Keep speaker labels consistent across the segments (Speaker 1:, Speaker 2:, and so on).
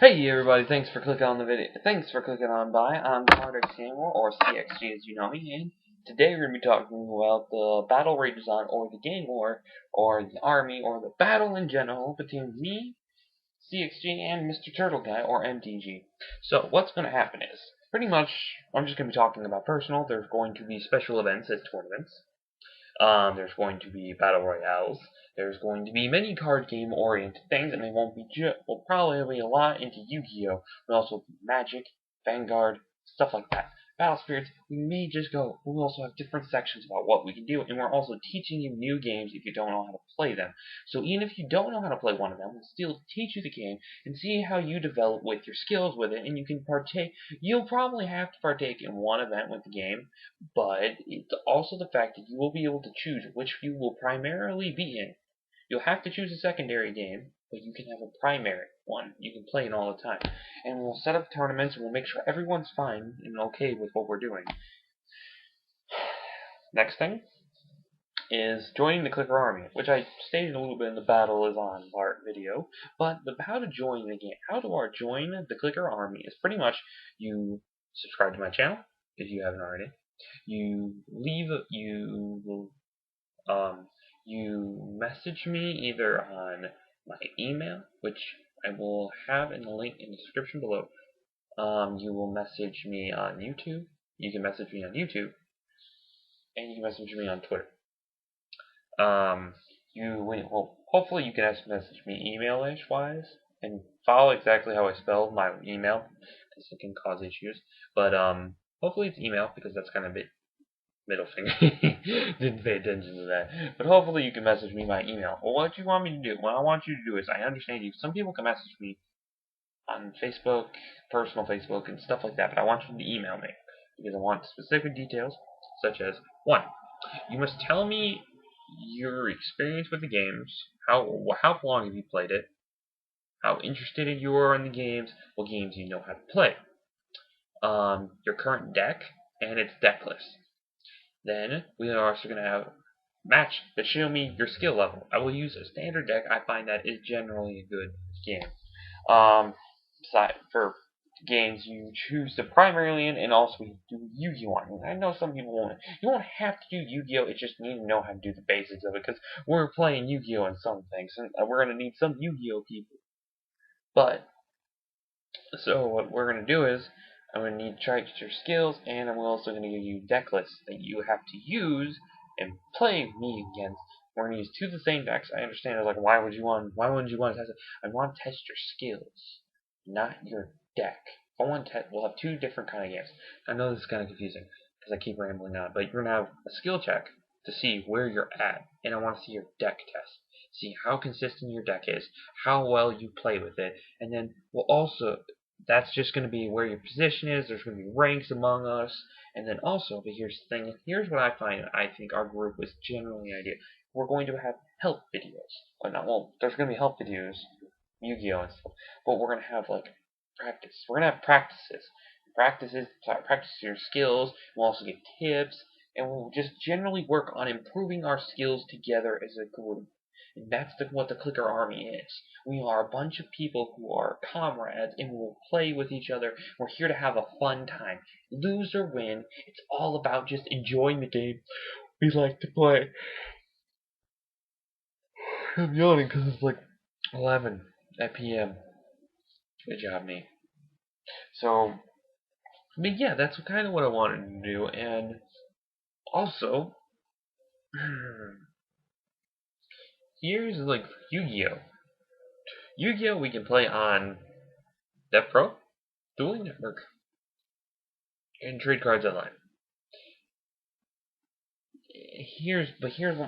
Speaker 1: Hey everybody, thanks for clicking on the video. Thanks for clicking on by. I'm CardxGamer, or CXG as you know me, and today we're going to be talking about the battle redesign, or the game war, or the army, or the battle in general between me, CXG, and Mr. Turtle Guy, or MTG. So what's going to happen is, pretty much, I'm just going to be talking about personal. There's going to be special events as tournaments. There's going to be battle royales. There's going to be many card game oriented things, and they won't be will probably be a lot into Yu-Gi-Oh! But also Magic, Vanguard, stuff like that. Battle Spirits, we may just go. We'll also have different sections about what we can do, and we're also teaching you new games if you don't know how to play them. So even if you don't know how to play one of them, we'll still teach you the game and see how you develop with your skills with it, and you can partake. You'll probably have to partake in one event with the game, but it's also the fact that you will be able to choose which you will primarily be in. You'll have to choose a secondary game, but you can have a primary one you can play in all the time. And we'll set up tournaments, and we'll make sure everyone's fine and okay with what we're doing. Next thing is joining the Clicker Army, which I stated a little bit in the Battle is On part video. But how to join the game, how to join the Clicker Army is pretty much you subscribe to my channel if you haven't already. You message me either on my email, which I will have in the link in the description below. You will message me on YouTube. You can message me on YouTube, and you can message me on Twitter. Hopefully you can message me email-ish wise and follow exactly how I spell my email, because it can cause issues. But hopefully it's email, because that's kind of a bit middle finger. Didn't pay attention to that. But hopefully you can message me by email. Well, what you want me to do, what I want you to do is, I understand you. Some people can message me on Facebook, personal Facebook, and stuff like that, but I want you to email me, because I want specific details, such as, 1, you must tell me your experience with the games, how long have you played it, how interested you are in the games, what games you know how to play, your current deck, and its deck list. Then we are also going to have match that show me your skill level. I will use a standard deck. I find that is generally a good game. For games you choose to primarily in, and also you do Yu-Gi-Oh! On. I know some people won't. You won't have to do Yu-Gi-Oh! It just need to know how to do the basics of it, because we're playing Yu-Gi-Oh! In some things, and we're going to need some Yu-Gi-Oh! People. But so what we're going to do is, I'm going to need to try to get your skills, and I'm also going to give you deck lists that you have to use and play me against. We're going to use 2 of the same decks. I understand it's like, why wouldn't you want to test it? I want to test your skills, not your deck. We'll have 2 different kind of games. I know this is kind of confusing because I keep rambling on, but you're going to have a skill check to see where you're at, and I want to see your deck test. See how consistent your deck is, how well you play with it, and then we'll also, that's just going to be where your position is. There's going to be ranks among us, and then also, but here's the thing, here's what I think our group was generally ideal. We're going to have help videos. There's going to be help videos, Yu-Gi-Oh! And stuff, but we're going to have, like, practice. We're going to have practice your skills. We'll also get tips, and we'll just generally work on improving our skills together as a group. And that's what the Clicker Army is. We are a bunch of people who are comrades, and we'll play with each other. We're here to have a fun time. Lose or win, it's all about just enjoying the game we like to play. I'm yawning because it's like 11 p.m. Good job, me. So, I mean, yeah, that's kind of what I wanted to do, and also, here's like Yu-Gi-Oh! Yu-Gi-Oh! We can play on DevPro, Dueling Network, and Trade Cards Online. Here's the thing.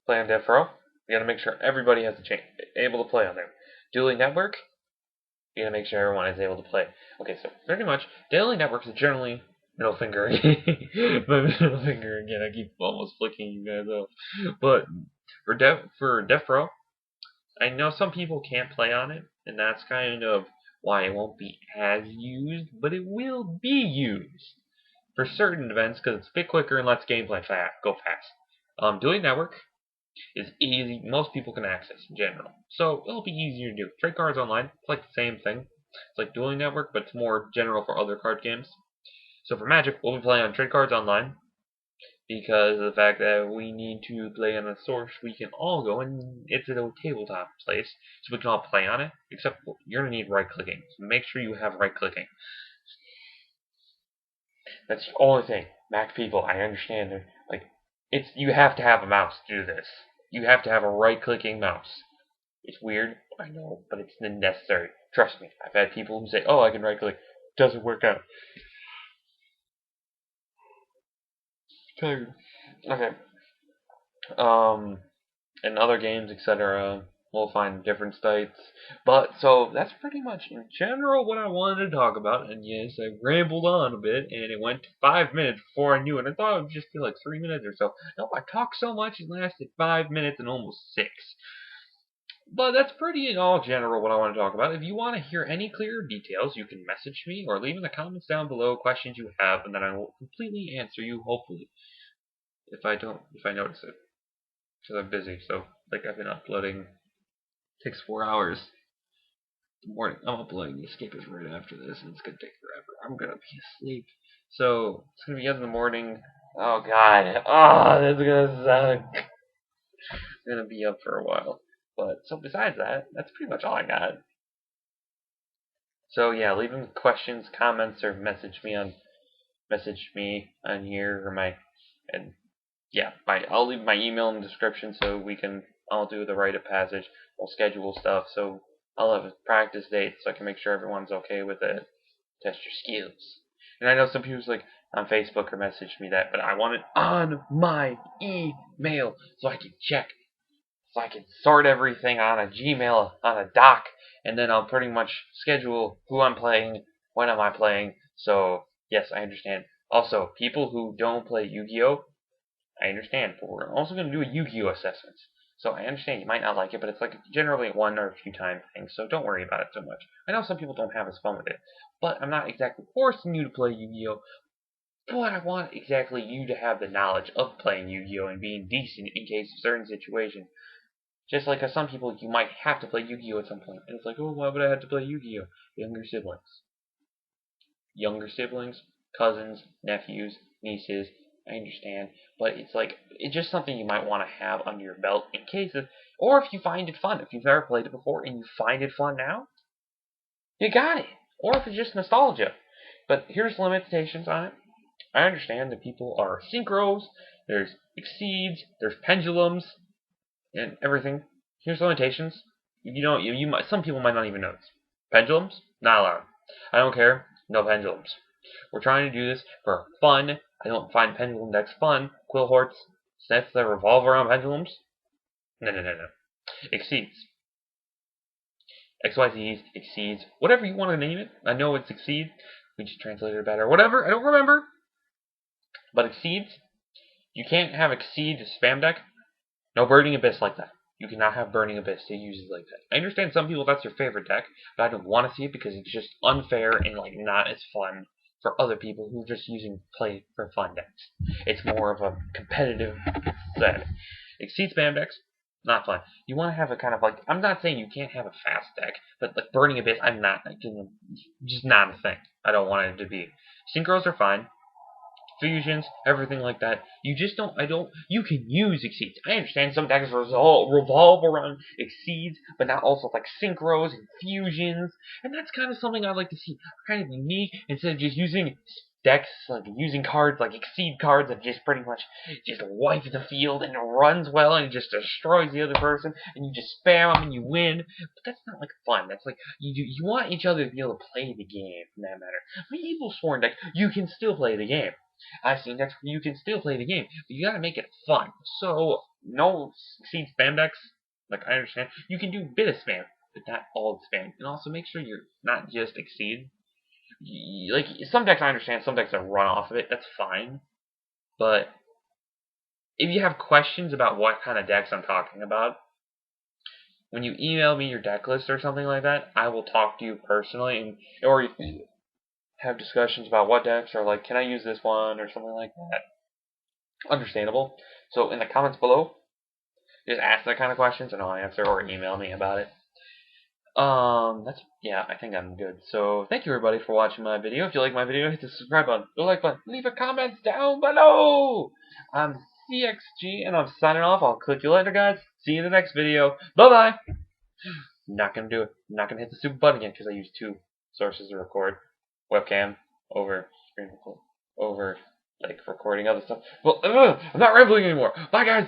Speaker 1: Play on DevPro. You gotta make sure everybody has able to play on there. Dueling Network. You gotta make sure everyone is able to play. Okay, so pretty much, Dueling Networks is generally middle finger. My middle finger again. I keep almost flicking you guys off. But for DevPro, I know some people can't play on it, and that's kind of why it won't be as used, but it will be used for certain events because it's a bit quicker and lets gameplay go fast. Dueling Network, is easy. Most people can access in general, so it'll be easier to do. Trade cards online, it's like the same thing. It's like Dueling Network, but it's more general for other card games. So for Magic, we'll be playing on Trade Cards Online because of the fact that we need to play on a source we can all go, and it's a tabletop place, so we can all play on it. Except you're gonna need right clicking, so make sure you have right clicking. That's the only thing. Mac people, I understand that, like, you have to have a mouse to do this. You have to have a right-clicking mouse. It's weird, I know, but it's necessary. Trust me. I've had people who say, "Oh, I can right-click." Doesn't work out. Okay. In other games, etc., we'll find different sites. But, so, that's pretty much, in general, what I wanted to talk about. And yes, I rambled on a bit, and it went 5 minutes before I knew it. I thought it would just be like 3 minutes or so. Nope, I talked so much, it lasted 5 minutes and almost 6. But that's pretty in all general what I want to talk about. If you want to hear any clearer details, you can message me or leave in the comments down below questions you have, and then I will completely answer you, hopefully. If I notice it. Because I'm busy, so, like, I've been uploading. It takes 4 hours. In the morning, I'm uploading the Escapist right after this, and it's gonna take forever. I'm gonna be asleep. So, it's gonna be in the morning. Oh, God. Oh, this is gonna suck. I'm gonna be up for a while. But, so besides that, that's pretty much all I got. So, yeah, leave them questions, comments, or message me on here, or and yeah, I'll leave my email in the description so I'll do the rite of passage. We'll schedule stuff, so I'll have a practice date so I can make sure everyone's okay with it. Test your skills. And I know some people's like on Facebook or message me that, but I want it on my email so I can check, so I can sort everything on a Gmail, on a doc, and then I'll pretty much schedule who I'm playing, when am I playing. So, yes, I understand. Also, people who don't play Yu-Gi-Oh! I understand, but we're also going to do a Yu-Gi-Oh! Assessment. So I understand you might not like it, but it's like generally one or a few time thing, so don't worry about it so much. I know some people don't have as fun with it, but I'm not exactly forcing you to play Yu-Gi-Oh! But I want exactly you to have the knowledge of playing Yu-Gi-Oh! And being decent in case of certain situations. Just like some people, you might have to play Yu-Gi-Oh! At some point, and it's like, oh, why would I have to play Yu-Gi-Oh? Younger siblings, cousins, nephews, nieces, I understand, but it's just something you might want to have under your belt in case of, or if you find it fun. If you've never played it before and you find it fun now, you got it. Or if it's just nostalgia. But here's limitations on it. I understand that people are synchros, there's exceeds, there's pendulums, and everything. Here's limitations. Some people might not even notice. Pendulums, not allowed. I don't care. No pendulums. We're trying to do this for fun. I don't find pendulum decks fun. Quillhorts, sets that revolve around pendulums. No. Exceeds. XYZs, exceeds, whatever you want to name it. I know it's exceed. We just translated it better. Whatever, I don't remember. But exceeds, you can't have exceed spam deck. No Burning Abyss like that. You cannot have Burning Abyss to use it like that. I understand some people that's their favorite deck, but I don't want to see it because it's just unfair and not as fun for other people who are just play for fun decks. It's more of a competitive set. Exceed spam decks, not fun. You want to have a kind of I'm not saying you can't have a fast deck, but Burning Abyss, just not a thing. I don't want it to be. Synchros are fine. Fusions, everything like that. You can use exceeds. I understand some decks revolve around exceeds, but not also synchros and fusions, and that's kind of something I'd like to see kind of unique instead of just using decks, using cards like exceed cards that just pretty much just wipe the field and it runs well and it just destroys the other person and you just spam them and you win. But that's not fun. That's you want each other to be able to play the game in that matter. Evil Sworn deck, you can still play the game. I've seen decks where you can still play the game, but you gotta make it fun. So, no exceed spam decks. I understand. You can do a bit of spam, but not all the spam. And also make sure you're not just exceed. Some decks I understand, some decks that run off of it, that's fine. But, if you have questions about what kind of decks I'm talking about, when you email me your deck list or something like that, I will talk to you personally, or you have discussions about what decks are can I use this one or something like that. Understandable. So in the comments below, Just ask that kind of questions and I'll answer, or email me about it. Yeah, I think I'm good. So, thank you everybody for watching my video. If you like my video, hit the subscribe button, the like button, leave a comment down below! I'm CardxG, and I'm signing off. I'll click you later, guys. See you in the next video. Bye-bye! Not gonna do it. I'm not gonna hit the super button again, because I use two sources to record. Webcam, over screen record, over, like, recording other stuff. Well, I'm not rambling anymore. Bye, guys!